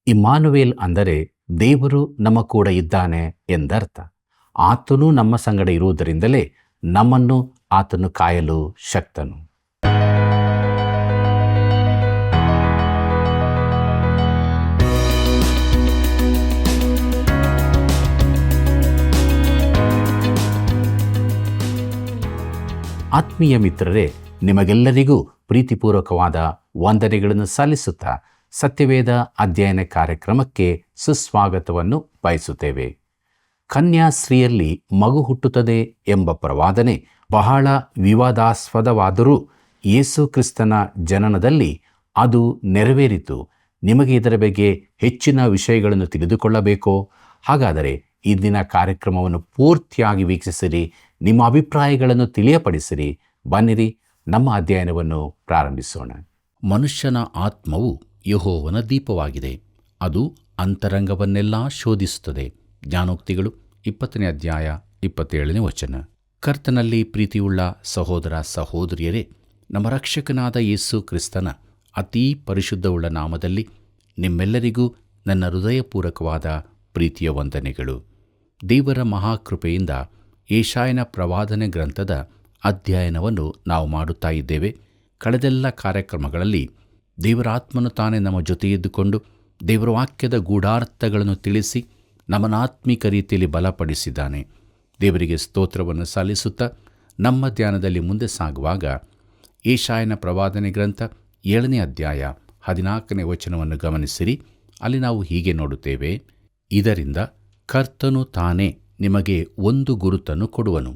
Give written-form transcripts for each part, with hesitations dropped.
Immanuel ಅಂದರೆ ದೇವರು ನಮ್ಮ ಕೂಡ ಇದ್ದಾನೆ ಎಂದರ್ಥ. ಆತನು ನಮ್ಮ ಸಂಗಡ ಇರುವುದರಿಂದಲೇ ನಮ್ಮನ್ನು ಆತನು ಕಾಯಲು ಶಕ್ತನು. ಆತ್ಮೀಯ ಮಿತ್ರರೇ, ನಿಮಗೆಲ್ಲರಿಗೂ ಪ್ರೀತಿಪೂರ್ವಕವಾದ ವಂದನೆಗಳನ್ನು ಸಲ್ಲಿಸುತ್ತಾ ಸತ್ಯವೇದ ಅಧ್ಯಯನ ಕಾರ್ಯಕ್ರಮಕ್ಕೆ ಸುಸ್ವಾಗತವನ್ನು ಬಯಸುತ್ತೇವೆ. ಕನ್ಯಾಸ್ತ್ರೀಯಲ್ಲಿ ಮಗು ಹುಟ್ಟುತ್ತದೆ ಎಂಬ ಪ್ರವಾದನೆ ಬಹಳ ವಿವಾದಾಸ್ಪದವಾದರೂ ಯೇಸು ಕ್ರಿಸ್ತನ ಜನನದಲ್ಲಿ ಅದು ನೆರವೇರಿತು. ನಿಮಗೆ ಇದರ ಬಗ್ಗೆ ಹೆಚ್ಚಿನ ವಿಷಯಗಳನ್ನು ತಿಳಿದುಕೊಳ್ಳಬೇಕೋ? ಹಾಗಾದರೆ ಇಂದಿನ ಕಾರ್ಯಕ್ರಮವನ್ನು ಪೂರ್ತಿಯಾಗಿ ವೀಕ್ಷಿಸಿರಿ, ನಿಮ್ಮ ಅಭಿಪ್ರಾಯಗಳನ್ನು ತಿಳಿಯಪಡಿಸಿರಿ. ಬನ್ನಿರಿ, ನಮ್ಮ ಅಧ್ಯಯನವನ್ನು ಪ್ರಾರಂಭಿಸೋಣ. ಮನುಷ್ಯನ ಆತ್ಮವು ಯೆಹೋವನ ದೀಪವಾಗಿದೆ, ಅದು ಅಂತರಂಗವನ್ನೆಲ್ಲ ಶೋಧಿಸುತ್ತದೆ. ಜ್ಞಾನೋಕ್ತಿಗಳು 20ನೇ ಅಧ್ಯಾಯ 27ನೇ ವಚನ. ಕರ್ತನಲ್ಲಿ ಪ್ರೀತಿಯುಳ್ಳ ಸಹೋದರ ಸಹೋದರಿಯರೇ, ನಮ್ಮ ರಕ್ಷಕನಾದ ಯೇಸು ಕ್ರಿಸ್ತನ ಅತೀ ಪರಿಶುದ್ಧವುಳ್ಳ ನಾಮದಲ್ಲಿ ನಿಮ್ಮೆಲ್ಲರಿಗೂ ನನ್ನ ಹೃದಯಪೂರ್ವಕವಾದ ಪ್ರೀತಿಯ ವಂದನೆಗಳು. ದೇವರ ಮಹಾಕೃಪೆಯಿಂದ ಯೆಶಾಯನ ಪ್ರವಾದನೆ ಗ್ರಂಥದ ಅಧ್ಯಯನವನ್ನು ನಾವು ಮಾಡುತ್ತಾ ಇದ್ದೇವೆ. ಕಳೆದೆಲ್ಲ ಕಾರ್ಯಕ್ರಮಗಳಲ್ಲಿ ದೇವರ ಆತ್ಮನು ತಾನೇ ನಮ್ಮ ಜೊತೆ ಇದ್ದುಕೊಂಡು ದೇವರ ವಾಕ್ಯದ ಗೂಢಾರ್ಥಗಳನ್ನು ತಿಳಿಸಿ ನಮ್ಮನ್ನು ಆತ್ಮಿಕ ರೀತಿಯಲ್ಲಿ ಬಲಪಡಿಸಿದ್ದಾನೆ. ದೇವರಿಗೆ ಸ್ತೋತ್ರವನ್ನು ಸಲ್ಲಿಸುತ್ತಾ ನಮ್ಮ ಧ್ಯಾನದಲ್ಲಿ ಮುಂದೆ ಸಾಗುವಾಗ ಯೆಶಾಯನ ಪ್ರವಾದನೆ ಗ್ರಂಥ 7ನೇ ಅಧ್ಯಾಯ 14ನೇ ವಚನವನ್ನು ಗಮನಿಸಿರಿ. ಅಲ್ಲಿ ನಾವು ಹೀಗೆ ನೋಡುತ್ತೇವೆ: ಇದರಿಂದ ಕರ್ತನು ತಾನೇ ನಿಮಗೆ ಒಂದು ಗುರುತನ್ನು ಕೊಡುವನು.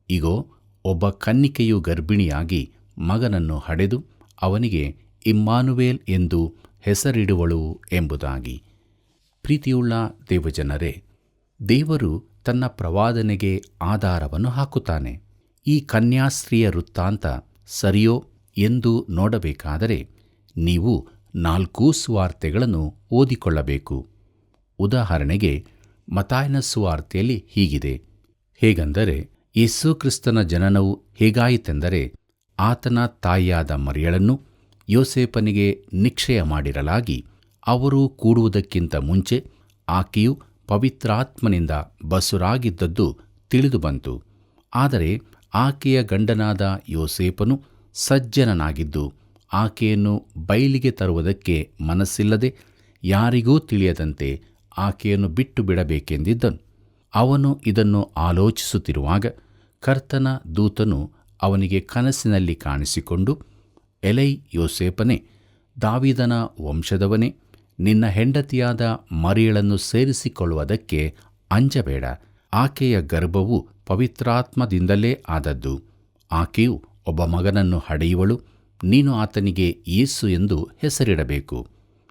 ಇಗೋ, ಒಬ್ಬ ಕನ್ನಿಕೆಯು ಗರ್ಭಿಣಿಯಾಗಿ ಮಗನನ್ನು ಹಡೆದು ಅವನಿಗೆ ಇಮ್ಮಾನುವೇಲ್ ಎಂದು ಹೆಸರಿಡುವಳು ಎಂಬುದಾಗಿ. ಪ್ರೀತಿಯುಳ್ಳ ದೇವಜನರೇ, ದೇವರು ತನ್ನ ಪ್ರವಾದನೆಗೆ ಆಧಾರವನ್ನು ಹಾಕುತ್ತಾನೆ. ಈ ಕನ್ಯಾಸ್ತ್ರೀಯ ವೃತ್ತಾಂತ ಸರಿಯೋ ಎಂದು ನೋಡಬೇಕಾದರೆ ನೀವು 4 ಸುವಾರ್ತೆಗಳನ್ನು ಓದಿಕೊಳ್ಳಬೇಕು. ಉದಾಹರಣೆಗೆ, ಮತ್ತಾಯನ ಸುವಾರ್ತೆಯಲ್ಲಿ ಹೀಗಿದೆ: ಹೇಗೆಂದರೆ, ಯೇಸು ಕ್ರಿಸ್ತನ ಜನನವು ಹೇಗಾಯಿತೆಂದರೆ, ಆತನ ತಾಯಿಯಾದ ಮರಿಯಳನ್ನು ಯೋಸೇಫನಿಗೆ ನಿಶ್ಚಯ ಮಾಡಿರಲಾಗಿ ಅವರು ಕೂಡುವುದಕ್ಕಿಂತ ಮುಂಚೆ ಆಕೆಯು ಪವಿತ್ರಾತ್ಮನಿಂದ ಬಸುರಾಗಿದ್ದದ್ದು ತಿಳಿದು ಬಂತು. ಆದರೆ ಆಕೆಯ ಗಂಡನಾದ ಯೋಸೇಫನು ಸಜ್ಜನನಾಗಿದ್ದು ಆಕೆಯನ್ನು ಬಯಲಿಗೆ ತರುವುದಕ್ಕೆ ಮನಸ್ಸಿಲ್ಲದೆ ಯಾರಿಗೂ ತಿಳಿಯದಂತೆ ಆಕೆಯನ್ನು ಬಿಟ್ಟು ಬಿಡಬೇಕೆಂದಿದ್ದನು. ಅವನು ಇದನ್ನು ಆಲೋಚಿಸುತ್ತಿರುವಾಗ ಕರ್ತನ ದೂತನು ಅವನಿಗೆ ಕನಸಿನಲ್ಲಿ ಕಾಣಿಸಿಕೊಂಡು, ಎಲೈ ಯೋಸೇಫನೇ, ದಾವೀದನ ವಂಶದವನೇ, ನಿನ್ನ ಹೆಂಡತಿಯಾದ ಮರಿಯಳನ್ನು ಸೇರಿಸಿಕೊಳ್ಳುವುದಕ್ಕೆ ಅಂಜಬೇಡ. ಆಕೆಯ ಗರ್ಭವು ಪವಿತ್ರಾತ್ಮದಿಂದಲೇ ಆದದ್ದು. ಆಕೆಯು ಒಬ್ಬ ಮಗನನ್ನು ಹಡೆಯುವಳು. ನೀನು ಆತನಿಗೆ ಯೇಸು ಎಂದು ಹೆಸರಿಡಬೇಕು,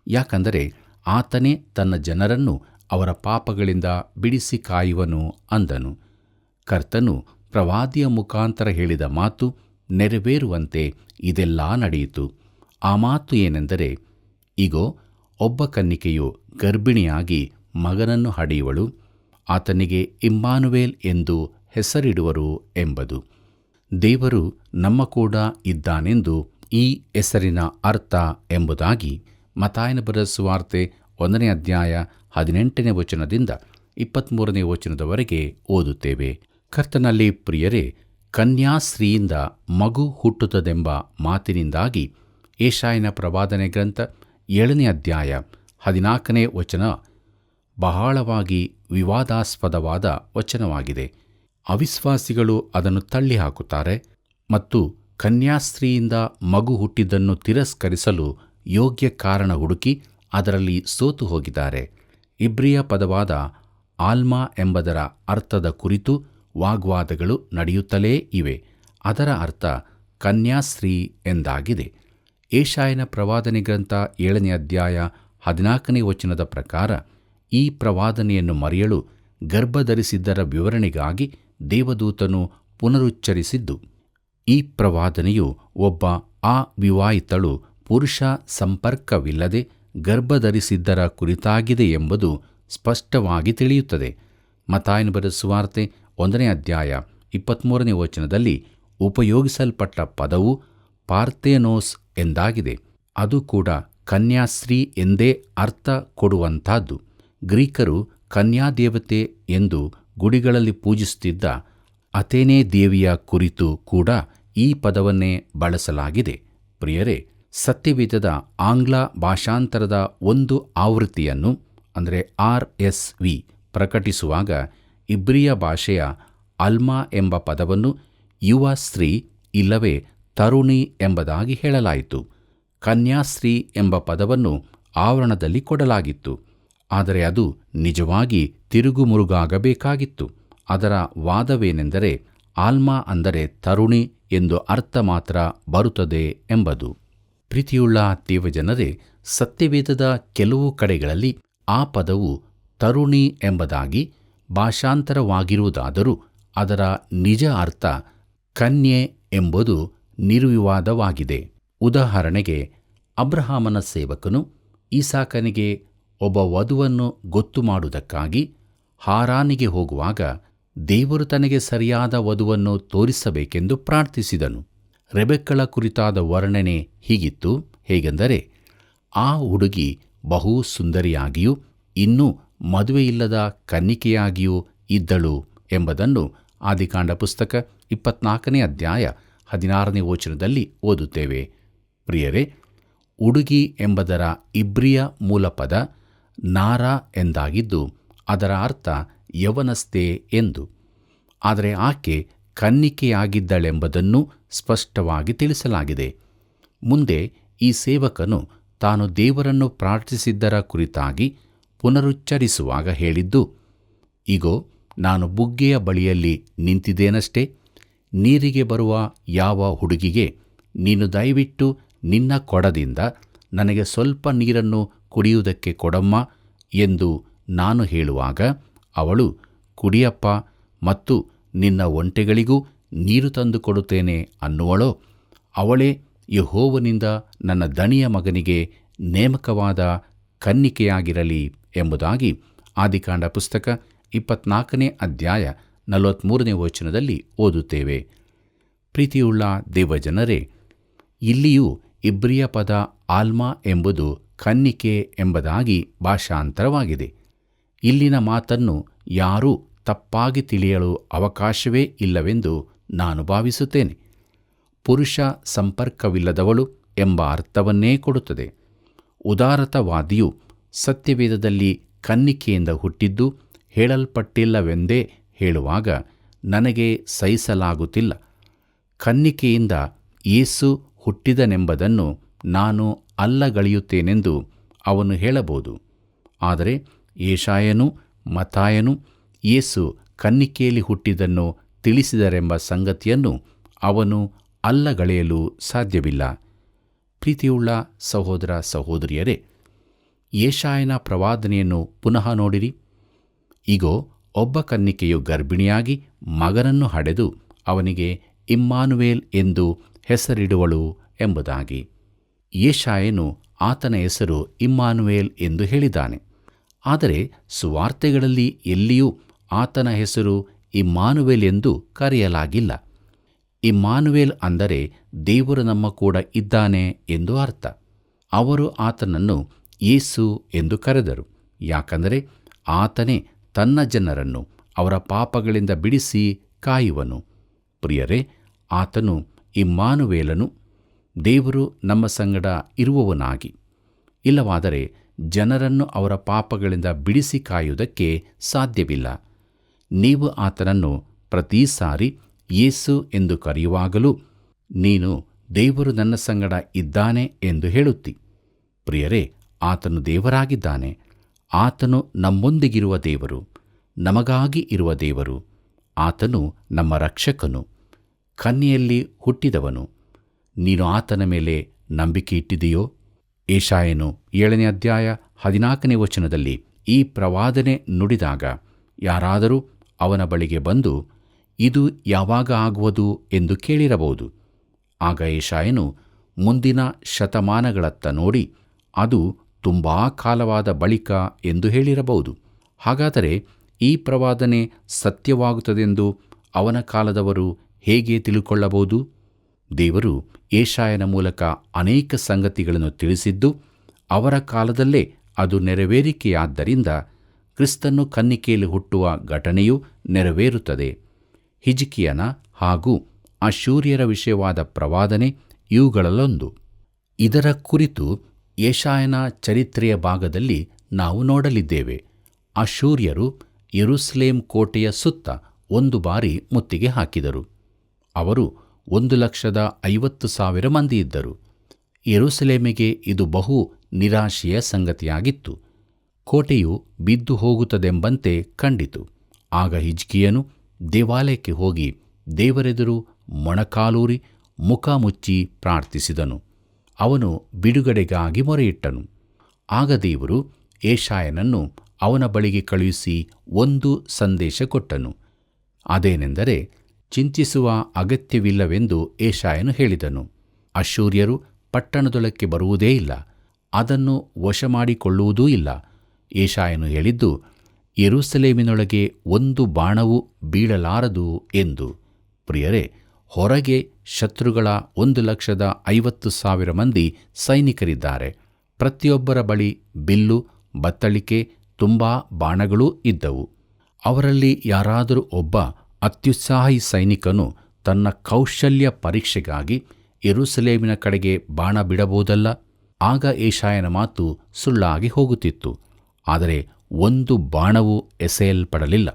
ಯಾಕಂದರೆ ಆತನೇ ತನ್ನ ಜನರನ್ನು ಅವರ ಪಾಪಗಳಿಂದ ಬಿಡಿಸಿ ಕಾಯುವನು ಅಂದನು. ಕರ್ತನು ಪ್ರವಾದಿಯ ಮುಖಾಂತರ ಹೇಳಿದ ಮಾತು ನೆರವೇರುವಂತೆ ಇದೆಲ್ಲ ನಡೆಯಿತು. ಆ ಮಾತು ಏನೆಂದರೆ, ಇಗೋ, ಒಬ್ಬ ಕನ್ನಿಕೆಯು ಗರ್ಭಿಣಿಯಾಗಿ ಮಗನನ್ನು ಹಡೆಯುವಳು, ಆತನಿಗೆ ಇಮ್ಮಾನುವೇಲ್ ಎಂದು ಹೆಸರಿಡುವರು ಎಂಬುದು. ದೇವರು ನಮ್ಮ ಕೂಡ ಇದ್ದಾನೆಂದು ಈ ಹೆಸರಿನ ಅರ್ಥ ಎಂಬುದಾಗಿ ಮತ್ತಾಯನ ಬರೆದ ಸುವಾರ್ತೆ 1ನೇ ಅಧ್ಯಾಯ 18ನೇ ವಚನದಿಂದ 23ನೇ ವಚನದವರೆಗೆ ಓದುತ್ತೇವೆ. ಕರ್ತನಲ್ಲಿ ಪ್ರಿಯರೇ, ಕನ್ಯಾಸ್ತ್ರೀಯಿಂದ ಮಗು ಹುಟ್ಟುತ್ತದೆಂಬ ಮಾತಿನಿಂದಾಗಿ ಯೆಶಾಯನ ಪ್ರವಾದನೆ ಗ್ರಂಥ 7ನೇ ಅಧ್ಯಾಯ 14ನೇ ವಚನ ಬಹಳವಾಗಿ ವಿವಾದಾಸ್ಪದವಾದ ವಚನವಾಗಿದೆ. ಅವಿಶ್ವಾಸಿಗಳು ಅದನ್ನು ತಳ್ಳಿಹಾಕುತ್ತಾರೆ ಮತ್ತು ಕನ್ಯಾಸ್ತ್ರೀಯಿಂದ ಮಗು ಹುಟ್ಟಿದ್ದನ್ನು ತಿರಸ್ಕರಿಸಲು ಯೋಗ್ಯ ಕಾರಣ ಹುಡುಕಿ ಅದರಲ್ಲಿ ಸೋತು ಹೋಗಿದ್ದಾರೆ. ಇಬ್ರಿಯ ಪದವಾದ ಆಲ್ಮಾ ಎಂಬುದರ ಅರ್ಥದ ಕುರಿತು ವಾಗ್ವಾದಗಳು ನಡೆಯುತ್ತಲೇ ಇವೆ. ಅದರ ಅರ್ಥ ಕನ್ಯಾಸ್ತ್ರೀ ಎಂದಾಗಿದೆ. ಯೆಶಾಯನ ಪ್ರವಾದನೆ ಗ್ರಂಥ 7ನೇ ಅಧ್ಯಾಯ 14ನೇ ವಚನದ ಪ್ರಕಾರ ಈ ಪ್ರವಾದನೆಯನ್ನು ಮರಿಯಳು ಗರ್ಭಧರಿಸಿದ್ದರ ವಿವರಣೆಗಾಗಿ ದೇವದೂತನು ಪುನರುಚ್ಚರಿಸಿದ್ದು. ಈ ಪ್ರವಾದನೆಯು ಒಬ್ಬ ಅವಿವಾಹಿತಳು ಪುರುಷ ಸಂಪರ್ಕವಿಲ್ಲದೆ ಗರ್ಭಧರಿಸಿದ್ದರ ಕುರಿತಾಗಿದೆ ಎಂಬುದು ಸ್ಪಷ್ಟವಾಗಿ ತಿಳಿಯುತ್ತದೆ. ಮತ್ತಾಯನ ಬರೆದ ಸುವಾರ್ತೆ 1ನೇ ಅಧ್ಯಾಯ 23ನೇ ವಚನದಲ್ಲಿ ಉಪಯೋಗಿಸಲ್ಪಟ್ಟ ಪದವು ಪಾರ್ಥೇನೋಸ್ ಎಂದಾಗಿದೆ. ಅದು ಕೂಡ ಕನ್ಯಾಸ್ತ್ರೀ ಎಂದೇ ಅರ್ಥ ಕೊಡುವಂಥದ್ದು. ಗ್ರೀಕರು ಕನ್ಯಾದೇವತೆ ಎಂದು ಗುಡಿಗಳಲ್ಲಿ ಪೂಜಿಸುತ್ತಿದ್ದ ಅಥೇನೆ ದೇವಿಯ ಕುರಿತು ಕೂಡ ಈ ಪದವನ್ನೇ ಬಳಸಲಾಗಿದೆ. ಪ್ರಿಯರೇ, ಸತ್ಯವೇದದ ಆಂಗ್ಲ ಭಾಷಾಂತರದ ಒಂದು ಆವೃತ್ತಿಯನ್ನು ಅಂದರೆ RSV ಪ್ರಕಟಿಸುವಾಗ ಇಬ್ರಿಯ ಭಾಷೆಯ ಅಲ್ಮಾ ಎಂಬ ಪದವನ್ನು ಯುವ ಸ್ತ್ರೀ ಇಲ್ಲವೇ ತರುಣಿ ಎಂಬುದಾಗಿ ಹೇಳಲಾಯಿತು. ಕನ್ಯಾಸ್ತ್ರೀ ಎಂಬ ಪದವನ್ನು ಆವರಣದಲ್ಲಿ ಕೊಡಲಾಗಿತ್ತು. ಆದರೆ ಅದು ನಿಜವಾಗಿ ತಿರುಗುಮುರುಗಾಗಬೇಕಾಗಿತ್ತು. ಅದರ ವಾದವೇನೆಂದರೆ ಆಲ್ಮಾ ಅಂದರೆ ತರುಣಿ ಎಂದು ಅರ್ಥ ಮಾತ್ರ ಬರುತ್ತದೆ ಎಂಬುದು. ಪ್ರೀತಿಯುಳ್ಳ ದೇವಜನರೇ, ಸತ್ಯವೇದದ ಕೆಲವು ಕಡೆಗಳಲ್ಲಿ ಆ ಪದವು ತರುಣಿ ಎಂಬುದಾಗಿ ಭಾಷಾಂತರವಾಗಿರುವುದಾದರೂ ಅದರ ನಿಜ ಅರ್ಥ ಕನ್ಯೆ ಎಂಬುದು ನಿರ್ವಿವಾದವಾಗಿದೆ. ಉದಾಹರಣೆಗೆ, ಅಬ್ರಹಾಮನ ಸೇವಕನು ಈಸಾಕನಿಗೆ ಒಬ್ಬ ವಧುವನ್ನು ಗೊತ್ತು ಮಾಡುವುದಕ್ಕಾಗಿ ಹಾರಾನಿಗೆ ಹೋಗುವಾಗ ದೇವರು ತನಗೆ ಸರಿಯಾದ ವಧುವನ್ನು ತೋರಿಸಬೇಕೆಂದು ಪ್ರಾರ್ಥಿಸಿದನು. ರೆಬೆಕ್ಕಳ ಕುರಿತಾದ ವರ್ಣನೆ ಹೀಗಿತ್ತು. ಹೇಗೆಂದರೆ, ಆ ಹುಡುಗಿ ಬಹು ಸುಂದರಿಯಾಗಿಯೂ ಇನ್ನೂ ಮದುವೆಯಿಲ್ಲದ ಕನ್ನಿಕೆಯಾಗಿಯೂ ಇದ್ದಳು ಎಂಬುದನ್ನು ಆದಿಕಾಂಡ ಪುಸ್ತಕ 24ನೇ ಅಧ್ಯಾಯ 16ನೇ ವಚನದಲ್ಲಿ ಓದುತ್ತೇವೆ. ಪ್ರಿಯರೇ, ಹುಡುಗಿ ಎಂಬುದರ ಇಬ್ರಿಯ ಮೂಲಪದ ನಾರಾ ಎಂದಾಗಿದ್ದು ಅದರ ಅರ್ಥ ಯವನಸ್ಥೆ ಎಂದು. ಆದರೆ ಆಕೆ ಕನ್ನಿಕೆಯಾಗಿದ್ದಳೆಂಬುದನ್ನು ಸ್ಪಷ್ಟವಾಗಿ ತಿಳಿಸಲಾಗಿದೆ. ಮುಂದೆ ಈ ಸೇವಕನು ತಾನು ದೇವರನ್ನು ಪ್ರಾರ್ಥಿಸಿದ್ದರ ಕುರಿತಾಗಿ ಪುನರುಚ್ಚರಿಸುವಾಗ ಹೇಳಿದ್ದು, ಇಗೋ, ನಾನು ಬುಗ್ಗೆಯ ಬಳಿಯಲ್ಲಿ ನಿಂತಿದ್ದೇನಷ್ಟೇ. ನೀರಿಗೆ ಬರುವ ಯಾವ ಹುಡುಗಿಗೆ ನೀನು ದಯವಿಟ್ಟು ನಿನ್ನ ಕೊಡದಿಂದ ನನಗೆ ಸ್ವಲ್ಪ ನೀರನ್ನು ಕುಡಿಯುವುದಕ್ಕೆ ಕೊಡಮ್ಮ ಎಂದು ನಾನು ಹೇಳುವಾಗ ಅವಳು, ಕುಡಿಯಪ್ಪ, ಮತ್ತು ನಿನ್ನ ಒಂಟೆಗಳಿಗೂ ನೀರು ತಂದು ಕೊಡುತ್ತೇನೆ ಅನ್ನುವಳೋ, ಅವಳೇ ಯೆಹೋವನಿಂದ ನನ್ನ ದಣಿಯ ಮಗನಿಗೆ ನೇಮಕವಾದ ಕನ್ನಿಕೆಯಾಗಿರಲಿ ಎಂಬುದಾಗಿ ಆದಿಕಾಂಡ ಪುಸ್ತಕ 24ನೇ ಅಧ್ಯಾಯ 43ನೇ ವಚನದಲ್ಲಿ ಓದುತ್ತೇವೆ. ಪ್ರೀತಿಯುಳ್ಳ ದೇವಜನರೇ, ಇಲ್ಲಿಯೂ ಇಬ್ರಿಯ ಪದ ಆಲ್ಮಾ ಎಂಬುದು ಕನ್ನಿಕೆ ಎಂಬುದಾಗಿ ಭಾಷಾಂತರವಾಗಿದೆ. ಇಲ್ಲಿನ ಮಾತನ್ನು ಯಾರೂ ತಪ್ಪಾಗಿ ತಿಳಿಯಲು ಅವಕಾಶವೇ ಇಲ್ಲವೆಂದು ನಾನು ಭಾವಿಸುತ್ತೇನೆ. ಪುರುಷ ಸಂಪರ್ಕವಿಲ್ಲದವಳು ಎಂಬ ಅರ್ಥವನ್ನೇ ಕೊಡುತ್ತದೆ. ಉದಾರತಾವಾದಿಯು ಸತ್ಯವೇದದಲ್ಲಿ ಕನ್ನಿಕೆಯಿಂದ ಹುಟ್ಟಿದ್ದು ಹೇಳಲ್ಪಟ್ಟಿಲ್ಲವೆಂದೇ ಹೇಳುವಾಗ ನನಗೆ ಸಹಿಸಲಾಗುತ್ತಿಲ್ಲ. ಕನ್ನಿಕೆಯಿಂದ ಯೇಸು ಹುಟ್ಟಿದನೆಂಬುದನ್ನು ನಾನು ಅಲ್ಲಗಳೆಯುತ್ತೇನೆಂದು ಅವನು ಹೇಳಬಹುದು. ಆದರೆ ಯೆಶಾಯನೂ ಮತ್ತಾಯನೂ ಯೇಸು ಕನ್ನಿಕೆಯಲ್ಲಿ ಹುಟ್ಟಿದ್ದನ್ನು ತಿಳಿಸಿದರೆಂಬ ಸಂಗತಿಯನ್ನು ಅವನು ಅಲ್ಲಗಳೆಯಲು ಸಾಧ್ಯವಿಲ್ಲ. ಪ್ರೀತಿಯುಳ್ಳ ಸಹೋದರ ಸಹೋದರಿಯರೇ, ಯೆಶಾಯನ ಪ್ರವಾದನೆಯನ್ನು ಪುನಃ ನೋಡಿರಿ. ಇಗೋ, ಒಬ್ಬ ಕನ್ನಿಕೆಯು ಗರ್ಭಿಣಿಯಾಗಿ ಮಗನನ್ನು ಹಡೆದು ಅವನಿಗೆ ಇಮ್ಮಾನುವೇಲ್ ಎಂದು ಹೆಸರಿಡುವಳು ಎಂಬುದಾಗಿ. ಯೆಶಾಯನು ಆತನ ಹೆಸರು ಇಮ್ಮಾನುವೇಲ್ ಎಂದು ಹೇಳಿದ್ದಾನೆ. ಆದರೆ ಸುವಾರ್ತೆಗಳಲ್ಲಿ ಎಲ್ಲಿಯೂ ಆತನ ಹೆಸರು ಇಮ್ಮಾನುವೇಲ್ ಎಂದು ಕರೆಯಲಾಗಿಲ್ಲ. ಇಮ್ಮಾನುವೇಲ್ ಅಂದರೆ ದೇವರು ನಮ್ಮ ಕೂಡ ಇದ್ದಾನೆ ಎಂದು ಅರ್ಥ. ಅವರು ಆತನನ್ನು ಯೇಸು ಎಂದು ಕರೆದರು. ಯಾಕಂದರೆ ಆತನೇ ತನ್ನ ಜನರನ್ನು ಅವರ ಪಾಪಗಳಿಂದ ಬಿಡಿಸಿ ಕಾಯುವನು. ಪ್ರಿಯರೇ, ಆತನು ಇಮ್ಮಾನುವೇಲನು, ದೇವರು ನಮ್ಮ ಸಂಗಡ ಇರುವವನಾಗಿ. ಇಲ್ಲವಾದರೆ ಜನರನ್ನು ಅವರ ಪಾಪಗಳಿಂದ ಬಿಡಿಸಿ ಕಾಯುವುದಕ್ಕೆ ಸಾಧ್ಯವಿಲ್ಲ. ನೀವು ಆತನನ್ನು ಪ್ರತಿ ಸಾರಿ ಯೇಸು ಎಂದು ಕರೆಯುವಾಗಲೂ ನೀನು ದೇವರು ನನ್ನ ಸಂಗಡ ಇದ್ದಾನೆ ಎಂದು ಹೇಳುತ್ತಿ. ಪ್ರಿಯರೇ, ಆತನು ದೇವರಾಗಿದ್ದಾನೆ. ಆತನು ನಮ್ಮೊಂದಿಗಿರುವ ದೇವರು, ನಮಗಾಗಿ ಇರುವ ದೇವರು. ಆತನು ನಮ್ಮ ರಕ್ಷಕನು, ಕನ್ಯೆಯಲ್ಲಿ ಹುಟ್ಟಿದವನು. ನೀನು ಆತನ ಮೇಲೆ ನಂಬಿಕೆ ಇಟ್ಟಿದೆಯೋ? ಯೆಶಾಯನು 7ನೇ ಅಧ್ಯಾಯ 14ನೇ ವಚನದಲ್ಲಿ ಈ ಪ್ರವಾದನೆ ನುಡಿದಾಗ ಯಾರಾದರೂ ಅವನ ಬಳಿಗೆ ಬಂದು, ಇದು ಯಾವಾಗ ಆಗುವುದು ಎಂದು ಕೇಳಿರಬಹುದು. ಆಗ ಯೆಶಾಯನು ಮುಂದಿನ ಶತಮಾನಗಳತ್ತ ನೋಡಿ, ಅದು ತುಂಬಾ ಕಾಲವಾದ ಬಳಿಕ ಎಂದು ಹೇಳಿರಬಹುದು. ಹಾಗಾದರೆ ಈ ಪ್ರವಾದನೆ ಸತ್ಯವಾಗುತ್ತದೆಂದು ಅವನ ಕಾಲದವರು ಹೇಗೆ ತಿಳುಕೊಳ್ಳಬಹುದು? ದೇವರು ಯೆಶಾಯನ ಮೂಲಕ ಅನೇಕ ಸಂಗತಿಗಳನ್ನು ತಿಳಿಸಿದ್ದು ಅವರ ಕಾಲದಲ್ಲೇ ಅದು ನೆರವೇರಿಕೆಯಾದ್ದರಿಂದ ಕ್ರಿಸ್ತನು ಕನ್ನಿಕೆಯಲ್ಲಿ ಹುಟ್ಟುವ ಘಟನೆಯು ನೆರವೇರುತ್ತದೆ. ಹಿಜ್ಕೀಯನ ಹಾಗೂ ಅಶ್ಶೂರ್ಯರ ವಿಷಯವಾದ ಪ್ರವಾದನೆ ಇವುಗಳಲ್ಲೊಂದು. ಇದರ ಕುರಿತು ಯೆಶಾಯನ ಚರಿತ್ರೆಯ ಭಾಗದಲ್ಲಿ ನಾವು ನೋಡಲಿದ್ದೇವೆ. ಅಶ್ಶೂರ್ಯರು ಯೆರೂಸಲೇಮ್ ಕೋಟೆಯ ಸುತ್ತ ಒಂದು ಬಾರಿ ಮುತ್ತಿಗೆ ಹಾಕಿದರು. ಅವರು 1,50,000 ಮಂದಿ ಇದ್ದರು. ಯೆರೂಸಲೇಮಿಗೆ ಇದು ಬಹು ನಿರಾಶೆಯ ಸಂಗತಿಯಾಗಿತ್ತು. ಕೋಟೆಯು ಬಿದ್ದು ಹೋಗುತ್ತದೆಂಬಂತೆ ಕಂಡಿತು. ಆಗ ಹಿಜ್ಕೀಯನು ದೇವಾಲಯಕ್ಕೆ ಹೋಗಿ ದೇವರೆದುರು ಮೊಣಕಾಲೂರಿ ಮುಖ ಮುಚ್ಚಿ ಪ್ರಾರ್ಥಿಸಿದನು. ಅವನು ಬಿಡುಗಡೆಗಾಗಿ ಮೊರೆಯಿಟ್ಟನು. ಆಗ ದೇವರು ಯೆಶಾಯನನ್ನು ಅವನ ಬಳಿಗೆ ಕಳುಹಿಸಿ ಒಂದು ಸಂದೇಶ ಕೊಟ್ಟನು. ಅದೇನೆಂದರೆ, ಚಿಂತಿಸುವ ಅಗತ್ಯವಿಲ್ಲವೆಂದು ಯೆಶಾಯನು ಹೇಳಿದನು. ಅಶ್ಶೂರ್ಯರು ಪಟ್ಟಣದೊಳಕ್ಕೆ ಬರುವುದೇ ಇಲ್ಲ, ಅದನ್ನು ವಶಮಾಡಿಕೊಳ್ಳುವುದೂ ಇಲ್ಲ. ಯೆಶಾಯನು ಹೇಳಿದ್ದು, ಯೆರೂಸಲೇಮಿನೊಳಗೆ ಒಂದು ಬಾಣವೂ ಬೀಳಲಾರದು ಎಂದು. ಪ್ರಿಯರೇ, ಹೊರಗೆ ಶತ್ರುಗಳ 1,50,000 ಮಂದಿ ಸೈನಿಕರಿದ್ದಾರೆ. ಪ್ರತಿಯೊಬ್ಬರ ಬಳಿ ಬಿಲ್ಲು, ಬತ್ತಳಿಕೆ, ತುಂಬಾ ಬಾಣಗಳೂ ಇದ್ದವು. ಅವರಲ್ಲಿ ಯಾರಾದರೂ ಒಬ್ಬ ಅತ್ಯುತ್ಸಾಹಿ ಸೈನಿಕನು ತನ್ನ ಕೌಶಲ್ಯ ಪರೀಕ್ಷೆಗಾಗಿ ಯೆರೂಸಲೇಮಿನ ಕಡೆಗೆ ಬಾಣ ಬಿಡಬಹುದಲ್ಲ. ಆಗ ಯೆಶಾಯನ ಮಾತು ಸುಳ್ಳಾಗಿ ಹೋಗುತ್ತಿತ್ತು. ಆದರೆ ಒಂದು ಬಾಣವೂ ಎಸೆಯಲ್ಪಡಲಿಲ್ಲ.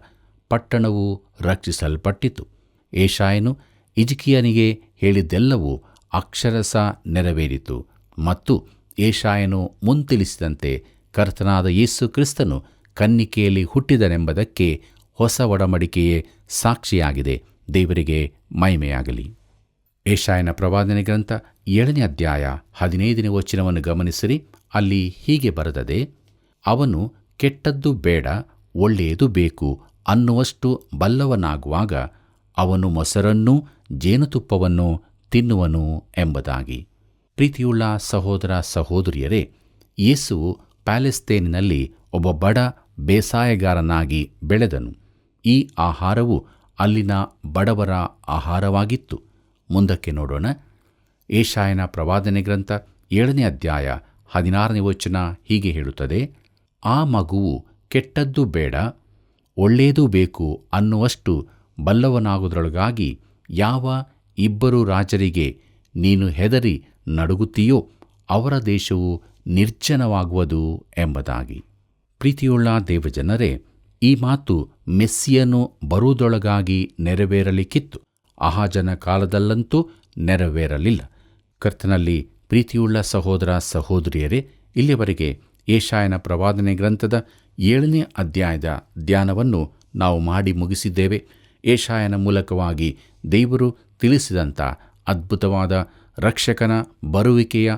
ಪಟ್ಟಣವು ರಕ್ಷಿಸಲ್ಪಟ್ಟಿತು. ಯೆಶಾಯನು ಹಿಜ್ಕೀಯನಿಗೆ ಹೇಳಿದ್ದೆಲ್ಲವೂ ಅಕ್ಷರಶಃ ನೆರವೇರಿತು. ಮತ್ತು ಯೆಶಾಯನು ಮುಂತಿಳಿಸಿದಂತೆ ಕರ್ತನಾದ ಯೇಸು ಕ್ರಿಸ್ತನು ಕನ್ನಿಕೆಯಲ್ಲಿ ಹುಟ್ಟಿದನೆಂಬುದಕ್ಕೆ ಹೊಸ ಒಡಂಬಡಿಕೆಯೇ ಸಾಕ್ಷಿಯಾಗಿದೆ. ದೇವರಿಗೆ ಮಹಿಮೆಯಾಗಲಿ. ಯೆಶಾಯನ ಪ್ರವಾದನೆ ಗ್ರಂಥ 7ನೇ ಅಧ್ಯಾಯ 15ನೇ ವಚನವನ್ನು ಗಮನಿಸಿರಿ. ಅಲ್ಲಿ ಹೀಗೆ ಬರೆದದೆ, ಅವನು ಕೆಟ್ಟದ್ದು ಬೇಡ, ಒಳ್ಳೆಯದು ಬೇಕು ಅನ್ನುವಷ್ಟು ಬಲ್ಲವನಾಗುವಾಗ ಅವನು ಮೊಸರನ್ನೂ ಜೇನುತುಪ್ಪವನ್ನು ತಿನ್ನುವನು ಎಂಬುದಾಗಿ. ಪ್ರೀತಿಯುಳ್ಳ ಸಹೋದರ ಸಹೋದರಿಯರೇ, ಯೇಸುವು ಪ್ಯಾಲೆಸ್ತೇನಿನಲ್ಲಿ ಒಬ್ಬ ಬಡ ಬೇಸಾಯಗಾರನಾಗಿ ಬೆಳೆದನು. ಈ ಆಹಾರವು ಅಲ್ಲಿನ ಬಡವರ ಆಹಾರವಾಗಿತ್ತು. ಮುಂದಕ್ಕೆ ನೋಡೋಣ. ಯೆಶಾಯನ ಪ್ರವಾದನೆ ಗ್ರಂಥ 7ನೇ ಅಧ್ಯಾಯ 16ನೇ ವಚನ ಹೀಗೆ ಹೇಳುತ್ತದೆ, ಆ ಮಗುವು ಕೆಟ್ಟದ್ದು ಬೇಡ, ಒಳ್ಳೆಯದೂ ಬೇಕು ಅನ್ನುವಷ್ಟು ಬಲ್ಲವನಾಗುವುದರೊಳಗಾಗಿ ಯಾವ 2 ರಾಜರಿಗೆ ನೀನು ಹೆದರಿ ನಡುಗುತ್ತೀಯೋ ಅವರ ದೇಶವು ನಿರ್ಜನವಾಗುವುದು ಎಂಬುದಾಗಿ. ಪ್ರೀತಿಯುಳ್ಳ ದೇವಜನರೇ, ಈ ಮಾತು ಮೆಸ್ಸಿಯನು ಬರುವುದರೊಳಗಾಗಿ ನೆರವೇರಲಿಕ್ಕಿತ್ತು. ಆಹಾಜನ ಕಾಲದಲ್ಲಂತೂ ನೆರವೇರಲಿಲ್ಲ. ಕರ್ತನಲ್ಲಿ ಪ್ರೀತಿಯುಳ್ಳ ಸಹೋದರ ಸಹೋದರಿಯರೇ, ಇಲ್ಲಿಯವರೆಗೆ ಯೆಶಾಯನ ಪ್ರವಾದನೆ ಗ್ರಂಥದ 7ನೇ ಅಧ್ಯಾಯದ ಧ್ಯಾನವನ್ನು ನಾವು ಮಾಡಿ ಮುಗಿಸಿದ್ದೇವೆ. ಯೆಶಾಯನ ಮೂಲಕವಾಗಿ ದೇವರು ತಿಳಿಸಿದಂಥ ಅದ್ಭುತವಾದ ರಕ್ಷಕನ ಬರುವಿಕೆಯ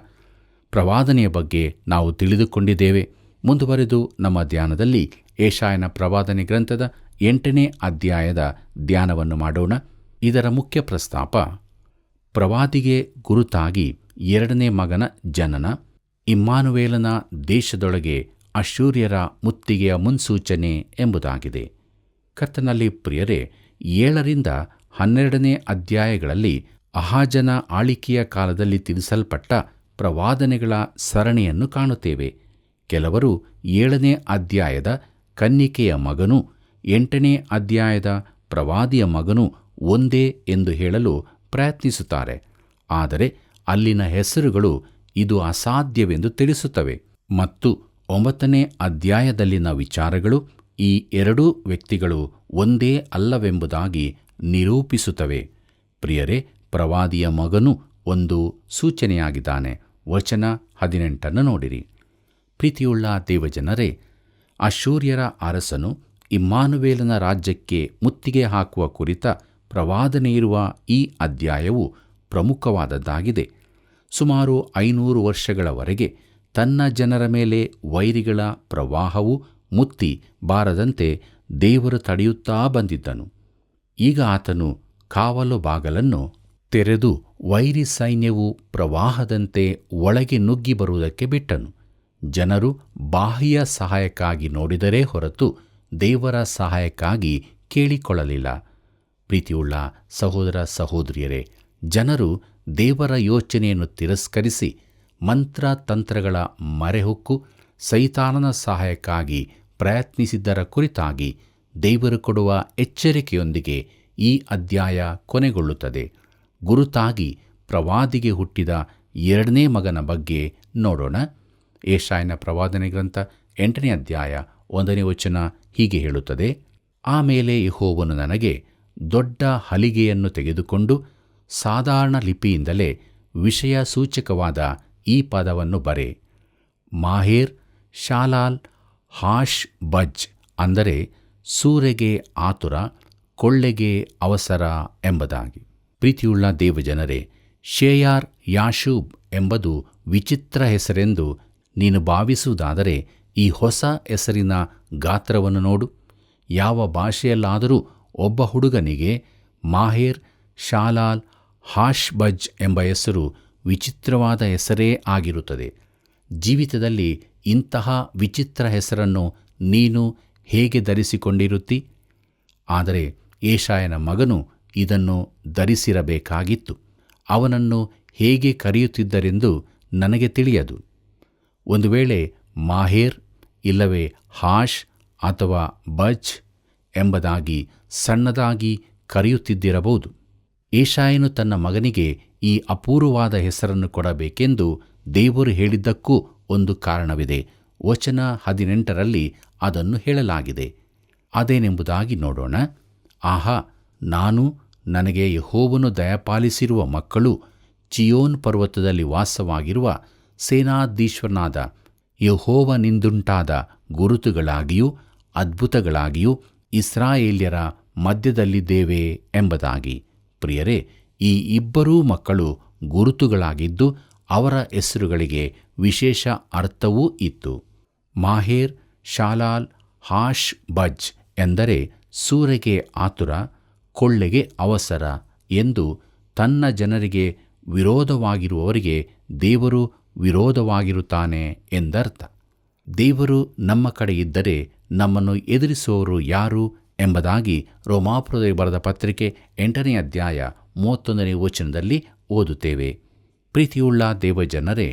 ಪ್ರವಾದನೆಯ ಬಗ್ಗೆ ನಾವು ತಿಳಿದುಕೊಂಡಿದ್ದೇವೆ. ಮುಂದುವರೆದು ನಮ್ಮ ಧ್ಯಾನದಲ್ಲಿ ಯೆಶಾಯನ ಪ್ರವಾದನೆ ಗ್ರಂಥದ 8ನೇ ಅಧ್ಯಾಯದ ಧ್ಯಾನವನ್ನು ಮಾಡೋಣ. ಇದರ ಮುಖ್ಯ ಪ್ರಸ್ತಾಪ ಪ್ರವಾದಿಗೆ ಗುರುತಾಗಿ 2ನೇ ಮಗನ ಜನನ, ಇಮ್ಮಾನುವೇಲನ ದೇಶದೊಳಗೆ ಅಶ್ಶೂರ್ಯರ ಮುತ್ತಿಗೆಯ ಮುನ್ಸೂಚನೆ ಎಂಬುದಾಗಿದೆ. ಕರ್ತನಲ್ಲಿ ಪ್ರಿಯರೇ, 7ರಿಂದ 12ನೇ ಅಧ್ಯಾಯಗಳಲ್ಲಿ ಆಹಾಜನ ಆಳಿಕೆಯ ಕಾಲದಲ್ಲಿ ತಿಳಿಸಲ್ಪಟ್ಟ ಪ್ರವಾದನೆಗಳ ಸರಣಿಯನ್ನು ಕಾಣುತ್ತೇವೆ. ಕೆಲವರು 7ನೇ ಅಧ್ಯಾಯದ ಕನ್ನಿಕೆಯ ಮಗನೂ 8ನೇ ಅಧ್ಯಾಯದ ಪ್ರವಾದಿಯ ಮಗನೂ ಒಂದೇ ಎಂದು ಹೇಳಲು ಪ್ರಯತ್ನಿಸುತ್ತಾರೆ. ಆದರೆ ಅಲ್ಲಿನ ಹೆಸರುಗಳು ಇದು ಅಸಾಧ್ಯವೆಂದು ತಿಳಿಸುತ್ತವೆ ಮತ್ತು 9ನೇ ಅಧ್ಯಾಯದಲ್ಲಿನ ವಿಚಾರಗಳು ಈ 2 ವ್ಯಕ್ತಿಗಳು ಒಂದೇ ಅಲ್ಲವೆಂಬುದಾಗಿ ನಿರೂಪಿಸುತ್ತವೆ. ಪ್ರಿಯರೇ, ಪ್ರವಾದಿಯ ಮಗನು ಒಂದು ಸೂಚನೆಯಾಗಿದ್ದಾನೆ. ವಚನ 18 ನೋಡಿರಿ. ಪ್ರೀತಿಯುಳ್ಳ ದೇವಜನರೇ, ಅಶ್ಶೂರ್ಯರ ಅರಸನು ಇಮ್ಮಾನುವೇಲನ ರಾಜ್ಯಕ್ಕೆ ಮುತ್ತಿಗೆ ಹಾಕುವ ಕುರಿತ ಪ್ರವಾದನೆಯಿರುವ ಈ ಅಧ್ಯಾಯವು ಪ್ರಮುಖವಾದದ್ದಾಗಿದೆ. ಸುಮಾರು 500 ವರ್ಷಗಳವರೆಗೆ ತನ್ನ ಜನರ ಮೇಲೆ ವೈರಿಗಳ ಪ್ರವಾಹವು ಮುತ್ತಿ ಬಾರದಂತೆ ದೇವರು ತಡೆಯುತ್ತಾ ಬಂದಿದ್ದನು. ಈಗ ಆತನು ಕಾವಲು ಬಾಗಲನ್ನು ತೆರೆದು ವೈರಿ ಸೈನ್ಯವು ಪ್ರವಾಹದಂತೆ ಒಳಗೆ ನುಗ್ಗಿ ಬರುವುದಕ್ಕೆ ಬಿಟ್ಟನು. ಜನರು ಬಾಹ್ಯ ಸಹಾಯಕ್ಕಾಗಿ ನೋಡಿದರೇ ಹೊರತು ದೇವರ ಸಹಾಯಕ್ಕಾಗಿ ಕೇಳಿಕೊಳ್ಳಲಿಲ್ಲ. ಪ್ರೀತಿಯುಳ್ಳ ಸಹೋದರ ಸಹೋದರಿಯರೇ, ಜನರು ದೇವರ ಯೋಚನೆಯನ್ನು ತಿರಸ್ಕರಿಸಿ ಮಂತ್ರ ತಂತ್ರಗಳ ಮರೆಹೊಕ್ಕು ಸೈತಾನನ ಸಹಾಯಕ್ಕಾಗಿ ಪ್ರಯತ್ನಿಸಿದ್ದರ ಕುರಿತಾಗಿ ದೇವರು ಕೊಡುವ ಎಚ್ಚರಿಕೆಯೊಂದಿಗೆ ಈ ಅಧ್ಯಾಯ ಕೊನೆಗೊಳ್ಳುತ್ತದೆ. ಗುರುತಾಗಿ ಪ್ರವಾದಿಗೆ ಹುಟ್ಟಿದ ಎರಡನೇ ಮಗನ ಬಗ್ಗೆ ನೋಡೋಣ. ಯೆಶಾಯನ ಪ್ರವಾದನೆ ಗ್ರಂಥ 8ನೇ ಅಧ್ಯಾಯ 1ನೇ ವಚನ ಹೀಗೆ ಹೇಳುತ್ತದೆ: ಆಮೇಲೆ ಯೆಹೋವನು ನನಗೆ ದೊಡ್ಡ ಹಲಿಗೆಯನ್ನು ತೆಗೆದುಕೊಂಡು ಸಾಧಾರಣ ಲಿಪಿಯಿಂದಲೇ ವಿಷಯ ಸೂಚಕವಾದ ಈ ಪದವನ್ನು ಬರೆ, ಮಾಹೇರ್ ಶಾಲಾಲ್ ಹಾಶ್ ಬಜ್, ಅಂದರೆ ಸೂರೆಗೆ ಆತುರ, ಕೊಳ್ಳೆಗೆ ಅವಸರ ಎಂಬುದಾಗಿ. ಪ್ರೀತಿಯುಳ್ಳ ದೇವಜನರೇ, ಶೇಯಾರ್ ಯಾಶೂಬ್ ಎಂಬುದು ವಿಚಿತ್ರ ಹೆಸರೆಂದು ನೀನು ಭಾವಿಸುವುದಾದರೆ ಈ ಹೊಸ ಹೆಸರಿನ ಗಾತ್ರವನ್ನು ನೋಡು. ಯಾವ ಭಾಷೆಯಲ್ಲಾದರೂ ಒಬ್ಬ ಹುಡುಗನಿಗೆ ಮಾಹೇರ್ ಶಾಲಾಲ್ ಹಾಶ್ ಬಜ್ ಎಂಬ ಹೆಸರು ವಿಚಿತ್ರವಾದ ಹೆಸರೇ ಆಗಿರುತ್ತದೆ. ಜೀವಿತದಲ್ಲಿ ಇಂತಹ ವಿಚಿತ್ರ ಹೆಸರನ್ನು ನೀನು ಹೇಗೆ ಧರಿಸಿಕೊಂಡಿರುತ್ತಿ? ಆದರೆ ಯೆಶಾಯನ ಮಗನು ಇದನ್ನು ಧರಿಸಿರಬೇಕಾಗಿತ್ತು. ಅವನನ್ನು ಹೇಗೆ ಕರೆಯುತ್ತಿದ್ದರೆಂದು ನನಗೆ ತಿಳಿಯದು. ಒಂದು ವೇಳೆ ಮಾಹೇರ್ ಇಲ್ಲವೇ ಹಾಶ್ ಅಥವಾ ಬಜ್ ಎಂಬುದಾಗಿ ಸಣ್ಣದಾಗಿ ಕರೆಯುತ್ತಿದ್ದಿರಬಹುದು. ಯೆಶಾಯನು ತನ್ನ ಮಗನಿಗೆ ಈ ಅಪೂರ್ವವಾದ ಹೆಸರನ್ನು ಕೊಡಬೇಕೆಂದು ದೇವರು ಹೇಳಿದ್ದಕ್ಕೂ ಒಂದು ಕಾರಣವಿದೆ. ವಚನ 18ರಲ್ಲಿ ಅದನ್ನು ಹೇಳಲಾಗಿದೆ. ಅದೇನೆಂಬುದಾಗಿ ನೋಡೋಣ. ಆಹಾ, ನಾನು ನನಗೆ ಯೆಹೋವನು ದಯಪಾಲಿಸಿರುವ ಮಕ್ಕಳು ಚಿಯೋನ್ ಪರ್ವತದಲ್ಲಿ ವಾಸವಾಗಿರುವ ಸೇನಾಧೀಶ್ವರನಾದ ಯೆಹೋವನಿಂದುಂಟಾದ ಗುರುತುಗಳಾಗಿಯೂ ಅದ್ಭುತಗಳಾಗಿಯೂ ಇಸ್ರಾಯೇಲ್ಯರ ಮಧ್ಯದಲ್ಲಿದ್ದೇವೆ ಎಂಬುದಾಗಿ. ಪ್ರಿಯರೇ, ಈ ಇಬ್ಬರೂ ಮಕ್ಕಳು ಗುರುತುಗಳಾಗಿದ್ದು ಅವರ ಹೆಸರುಗಳಿಗೆ ವಿಶೇಷ ಅರ್ಥವೂ ಇತ್ತು. ಮಾಹೇರ್ ಶಾಲಾಲ್ ಹಾಶ್ ಬಜ್ ಎಂದರೆ ಸೂರೆಗೆ ಆತುರ, ಕೊಳ್ಳೆಗೆ ಅವಸರ ಎಂದು ತನ್ನ ಜನರಿಗೆ ವಿರೋಧವಾಗಿರುವವರಿಗೆ ದೇವರು ವಿರೋಧವಾಗಿರುತ್ತಾನೆ ಎಂದರ್ಥ. ದೇವರು ನಮ್ಮ ಕಡೆ ಇದ್ದರೆ ನಮ್ಮನ್ನು ಎದುರಿಸುವವರು ಯಾರು ಎಂಬುದಾಗಿ ರೋಮಾಪುರದಲ್ಲಿ ಬರೆದ ಪತ್ರಿಕೆ 8ನೇ ಅಧ್ಯಾಯ 31ನೇ ವಚನದಲ್ಲಿ ಓದುತ್ತೇವೆ. ಪ್ರೀತಿಯುಳ್ಳ ದೇವಜನರೇ,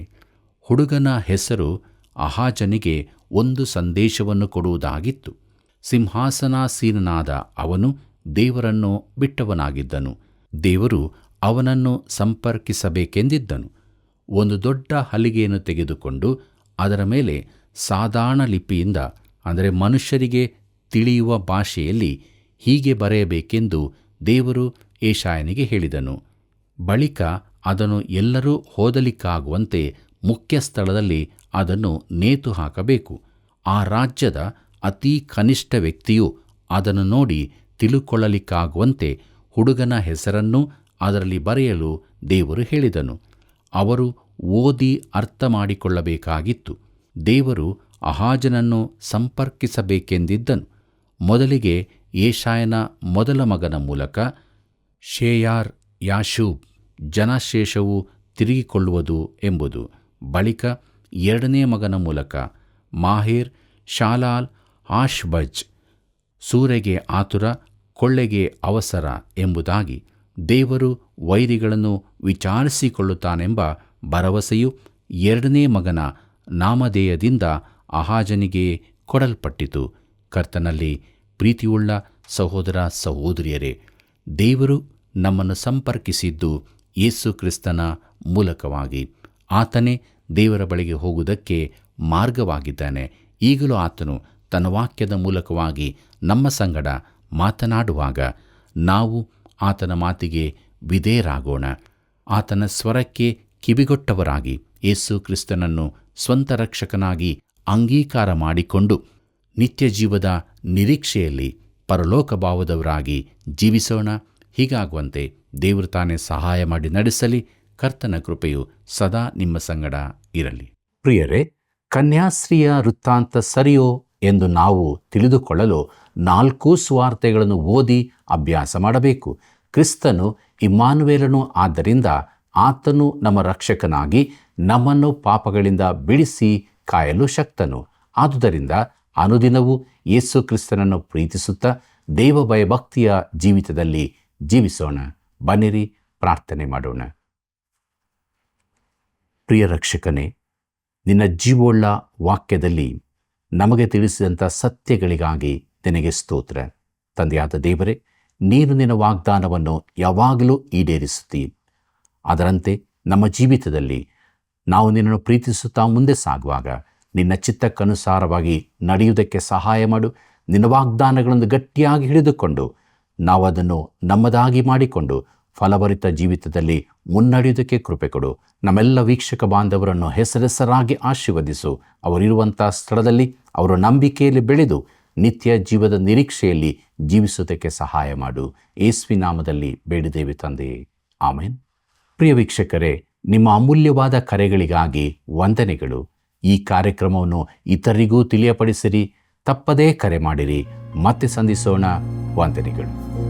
ಹುಡುಗನ ಹೆಸರು ಆಹಾಜನಿಗೆ ಒಂದು ಸಂದೇಶವನ್ನು ಕೊಡುವುದಾಗಿತ್ತು. ಸಿಂಹಾಸನಾಸೀನನಾದ ಅವನು ದೇವರನ್ನು ಬಿಟ್ಟವನಾಗಿದ್ದನು. ದೇವರು ಅವನನ್ನು ಸಂಪರ್ಕಿಸಬೇಕೆಂದಿದ್ದನು. ಒಂದು ದೊಡ್ಡ ಹಲಿಗೆಯನ್ನು ತೆಗೆದುಕೊಂಡು ಅದರ ಮೇಲೆ ಸಾಧಾರಣ ಲಿಪಿಯಿಂದ, ಅಂದರೆ ಮನುಷ್ಯರಿಗೆ ತಿಳಿಯುವ ಭಾಷೆಯಲ್ಲಿ ಹೀಗೆ ಬರೆಯಬೇಕೆಂದು ದೇವರು ಯೆಶಾಯನಿಗೆ ಹೇಳಿದನು. ಬಳಿಕ ಅದನ್ನು ಎಲ್ಲರೂ ಓದಲಿಕ್ಕಾಗುವಂತೆ ಮುಖ್ಯ ಸ್ಥಳದಲ್ಲಿ ಅದನ್ನು ನೇತು ಹಾಕಬೇಕು. ಆ ರಾಜ್ಯದ ಅತಿ ಕನಿಷ್ಠ ವ್ಯಕ್ತಿಯು ಅದನ್ನು ನೋಡಿ ತಿಳುಕೊಳ್ಳಲಿಕ್ಕಾಗುವಂತೆ ಹುಡುಗನ ಹೆಸರನ್ನು ಅದರಲ್ಲಿ ಬರೆಯಲು ದೇವರು ಹೇಳಿದನು. ಅವರು ಓದಿ ಅರ್ಥ ಮಾಡಿಕೊಳ್ಳಬೇಕಾಗಿತ್ತು. ದೇವರು ಆಹಾಜನನ್ನು ಸಂಪರ್ಕಿಸಬೇಕೆಂದಿದ್ದನು. ಮೊದಲಿಗೆ ಯೆಶಾಯನ ಮೊದಲ ಮಗನ ಮೂಲಕ ಶೇಯಾರ್ ಯಾಶೂಬ್ ಜನಶೇಷವು ತಿರುಗಿಕೊಳ್ಳುವುದು ಎಂಬುದು. ಬಳಿಕ ಎರಡನೇ ಮಗನ ಮೂಲಕ ಮಾಹೇರ್ ಶಾಲಾಲ್ ಹಾಶ್ ಬಜ್ ಸೂರೆಗೆ ಆತುರ, ಕೊಳ್ಳೆಗೆ ಅವಸರ ಎಂಬುದಾಗಿ. ದೇವರು ವೈರಿಗಳನ್ನು ವಿಚಾರಿಸಿಕೊಳ್ಳುತ್ತಾನೆಂಬ ಭರವಸೆಯು ಎರಡನೇ ಮಗನ ನಾಮಧೇಯದಿಂದ ಆಹಾಜನಿಗೆ ಕೊಡಲ್ಪಟ್ಟಿತು. ಕರ್ತನಲ್ಲಿ ಪ್ರೀತಿಯುಳ್ಳ ಸಹೋದರ ಸಹೋದರಿಯರೇ, ದೇವರು ನಮ್ಮನ್ನು ಸಂಪರ್ಕಿಸಿದ್ದು ಯೇಸು ಕ್ರಿಸ್ತನ ಮೂಲಕವಾಗಿ. ಆತನೇ ದೇವರ ಬಳಿಗೆ ಹೋಗುವುದಕ್ಕೆ ಮಾರ್ಗವಾಗಿದ್ದಾನೆ. ಈಗಲೂ ಆತನು ತನ್ನ ವಾಕ್ಯದ ಮೂಲಕವಾಗಿ ನಮ್ಮ ಸಂಗಡ ಮಾತನಾಡುವಾಗ ನಾವು ಆತನ ಮಾತಿಗೆ ವಿಧೇಯರಾಗೋಣ. ಆತನ ಸ್ವರಕ್ಕೆ ಕಿವಿಗೊಟ್ಟವರಾಗಿ ಯೇಸು ಕ್ರಿಸ್ತನನ್ನು ಸ್ವಂತ ರಕ್ಷಕನಾಗಿ ಅಂಗೀಕಾರ ಮಾಡಿಕೊಂಡು ನಿತ್ಯ ಜೀವದ ನಿರೀಕ್ಷೆಯಲ್ಲಿ ಪರಲೋಕ ಭಾವದವರಾಗಿ ಜೀವಿಸೋಣ. ಹೀಗಾಗುವಂತೆ ದೇವರು ತಾನೇ ಸಹಾಯ ಮಾಡಿ ನಡೆಸಲಿ. ಕರ್ತನ ಕೃಪೆಯು ಸದಾ ನಿಮ್ಮ ಸಂಗಡ ಇರಲಿ. ಪ್ರಿಯರೇ, ಕನ್ಯಾಸ್ತ್ರೀಯ ವೃತ್ತಾಂತ ಸರಿಯೋ ಎಂದು ನಾವು ತಿಳಿದುಕೊಳ್ಳಲು 4 ಸುವಾರ್ತೆಗಳನ್ನು ಓದಿ ಅಭ್ಯಾಸ ಮಾಡಬೇಕು. ಕ್ರಿಸ್ತನು ಇಮ್ಮಾನುವೇಲನು, ಆದ್ದರಿಂದ ಆತನು ನಮ್ಮ ರಕ್ಷಕನಾಗಿ ನಮ್ಮನ್ನು ಪಾಪಗಳಿಂದ ಬಿಡಿಸಿ ಕಾಯಲು ಶಕ್ತನು. ಆದುದರಿಂದ ಅನುದಿನವೂ ಯೇಸು ಕ್ರಿಸ್ತನನ್ನು ಪ್ರೀತಿಸುತ್ತಾ ದೇವಭಯಭಕ್ತಿಯ ಜೀವಿತದಲ್ಲಿ ಜೀವಿಸೋಣ. ಬನ್ನಿರಿ ಪ್ರಾರ್ಥನೆ ಮಾಡೋಣ. ಪ್ರಿಯ ರಕ್ಷಕನೇ, ನಿನ್ನ ಜೀವೋಳ್ಳ ವಾಕ್ಯದಲ್ಲಿ ನಮಗೆ ತಿಳಿಸಿದಂಥ ಸತ್ಯಗಳಿಗಾಗಿ ನಿನಗೆ ಸ್ತೋತ್ರ. ತಂದೆಯಾದ ದೇವರೇ, ನೀನು ನಿನ್ನ ವಾಗ್ದಾನವನ್ನು ಯಾವಾಗಲೂ ಈಡೇರಿಸುತ್ತೀ. ಅದರಂತೆ ನಮ್ಮ ಜೀವಿತದಲ್ಲಿ ನಾವು ನಿನ್ನನ್ನು ಪ್ರೀತಿಸುತ್ತಾ ಮುಂದೆ ಸಾಗುವಾಗ ನಿನ್ನ ಚಿತ್ತಕ್ಕನುಸಾರವಾಗಿ ನಡೆಯುವುದಕ್ಕೆ ಸಹಾಯ ಮಾಡು. ನಿನ್ನ ವಾಗ್ದಾನಗಳನ್ನು ಗಟ್ಟಿಯಾಗಿ ಹಿಡಿದುಕೊಂಡು ನಾವು ಅದನ್ನು ನಮ್ಮದಾಗಿ ಮಾಡಿಕೊಂಡು ಫಲಭರಿತ ಜೀವಿತದಲ್ಲಿ ಮುನ್ನಡೆಯುವುದಕ್ಕೆ ಕೃಪೆ ಕೊಡು. ನಮ್ಮೆಲ್ಲ ವೀಕ್ಷಕ ಬಾಂಧವರನ್ನು ಹೆಸರೆಸರಾಗಿ ಆಶೀರ್ವದಿಸು. ಅವರಿರುವಂಥ ಸ್ಥಳದಲ್ಲಿ ಅವರ ನಂಬಿಕೆಯಲ್ಲಿ ಬೆಳೆದು ನಿತ್ಯ ಜೀವದ ನಿರೀಕ್ಷೆಯಲ್ಲಿ ಜೀವಿಸುವುದಕ್ಕೆ ಸಹಾಯ ಮಾಡು. ಯೇಸುವಿನ ನಾಮದಲ್ಲಿ ಬೇಡಿದ್ದೇವೆ ತಂದೆಯೇ, ಆಮೆನ್. ಪ್ರಿಯ ವೀಕ್ಷಕರೇ, ನಿಮ್ಮ ಅಮೂಲ್ಯವಾದ ಕರೆಗಳಿಗಾಗಿ ವಂದನೆಗಳು. ಈ ಕಾರ್ಯಕ್ರಮವನ್ನು ಇತರರಿಗೂ ತಿಳಿಯಪಡಿಸಿರಿ. ತಪ್ಪದೇ ಕರೆ ಮಾಡಿರಿ. ಮತ್ತೆ ಸಂಧಿಸೋಣ. ವಂದನೆಗಳು.